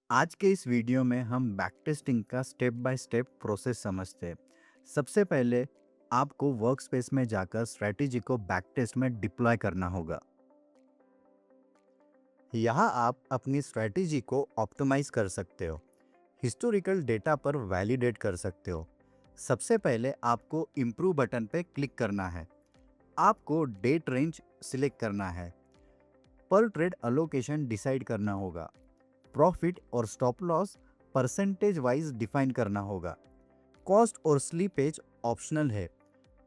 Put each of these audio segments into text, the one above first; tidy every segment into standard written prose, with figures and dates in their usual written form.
आज के इस वीडियो में हम बैक टेस्टिंग का स्टेप बाय स्टेप प्रोसेस समझते हैं। सबसे पहले आपको वर्क स्पेस में जाकर स्ट्रेटेजी को बैक टेस्ट में डिप्लॉय करना होगा। यहाँ आप अपनी स्ट्रेटेजी को ऑप्टिमाइज कर सकते हो, हिस्टोरिकल डेटा पर वैलिडेट कर सकते हो। सबसे पहले आपको इम्प्रूव बटन पे क्लिक करना है। आपको डेट रेंज सिलेक्ट करना है। पर ट्रेड अलोकेशन डिसाइड करना होगा। प्रॉफिट और stop loss percentage wise define करना होगा। कॉस्ट और स्लीपेज ऑप्शनल है,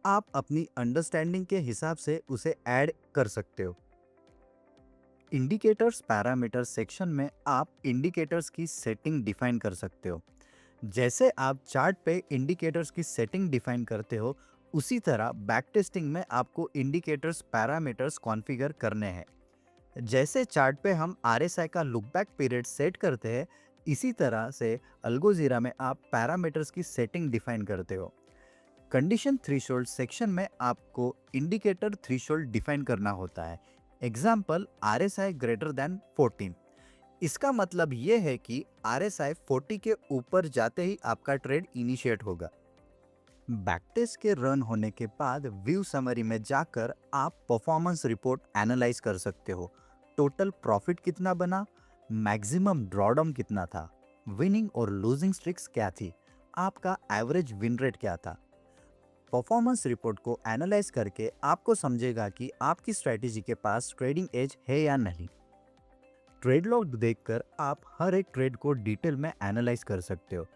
आप अपनी अंडरस्टैंडिंग के हिसाब से उसे ऐड कर सकते हो। इंडिकेटर्स पैरामीटर सेक्शन में आप इंडिकेटर्स की सेटिंग डिफाइन कर सकते हो। जैसे आप चार्ट पे इंडिकेटर्स की सेटिंग डिफाइन करते हो, उसी तरह बैक टेस्टिंग में आपको इंडिकेटर्स पैरामीटर्स कॉन्फ़िगर करने हैं। जैसे चार्ट पे हम आरएसआई का लुक बैक पीरियड सेट करते हैं, इसी तरह से अल्गोजीरा में आप पैरामीटर्स की सेटिंग डिफाइन करते हो। कंडीशन थ्रेशोल्ड सेक्शन में आपको इंडिकेटर थ्रेशोल्ड डिफाइन करना होता है। Example RSI greater than 14। इसका मतलब ये है कि आरएसआई 40 के ऊपर जाते ही आपका ट्रेड इनिशिएट होगा। बैकटेस्ट के रन होने के बाद व्यू समरी में जाकर आप परफॉर्मेंस रिपोर्ट एनालाइज कर सकते हो। टोटल प्रॉफिट कितना बना, मैक्सिमम ड्रॉडाउन कितना था, विनिंग और लूजिंग स्ट्रिक्स क्या थी, आपका एवरेज विन रेट क्या था। परफॉर्मेंस रिपोर्ट को एनालाइज करके आपको समझेगा कि आपकी स्ट्रेटेजी के पास ट्रेडिंग एज है या नहीं। ट्रेड लॉग देखकर आप हर एक ट्रेड को डिटेल में एनालाइज कर सकते हो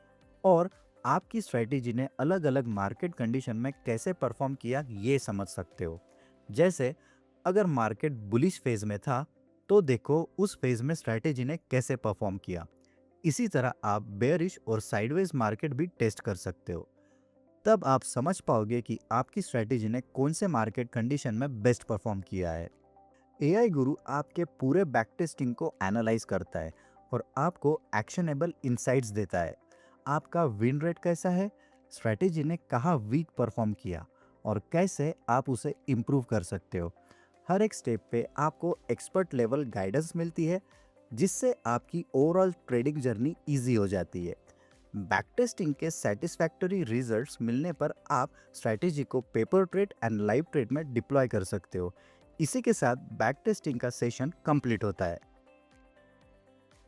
और आपकी स्ट्रेटेजी ने अलग अलग मार्केट कंडीशन में कैसे परफॉर्म किया ये समझ सकते हो। जैसे अगर मार्केट बुलिश फेज में था तो देखो उस फेज में स्ट्रेटेजी ने कैसे परफॉर्म किया। इसी तरह आप बेयरिश और साइडवेज मार्केट भी टेस्ट कर सकते हो। तब आप समझ पाओगे कि आपकी स्ट्रेटेजी ने कौन से मार्केट कंडीशन में बेस्ट परफॉर्म किया है। एआई गुरु आपके पूरे बैक टेस्टिंग को एनालाइज करता है और आपको एक्शनेबल इंसाइट्स देता है। आपका विन रेट कैसा है, स्ट्रेटेजी ने कहाँ वीक परफॉर्म किया और कैसे आप उसे इम्प्रूव कर सकते हो। हर एक स्टेप पे आपको एक्सपर्ट लेवल गाइडेंस मिलती है, जिससे आपकी ओवरऑल ट्रेडिंग जर्नी इजी हो जाती है। बैक टेस्टिंग के सेटिस्फैक्टरी रिजल्ट्स मिलने पर आप स्ट्रेटेजी को paper trade and live trade में डिप्लॉय कर सकते हो। इसी के साथ बैक टेस्टिंग का सेशन कंप्लीट होता है।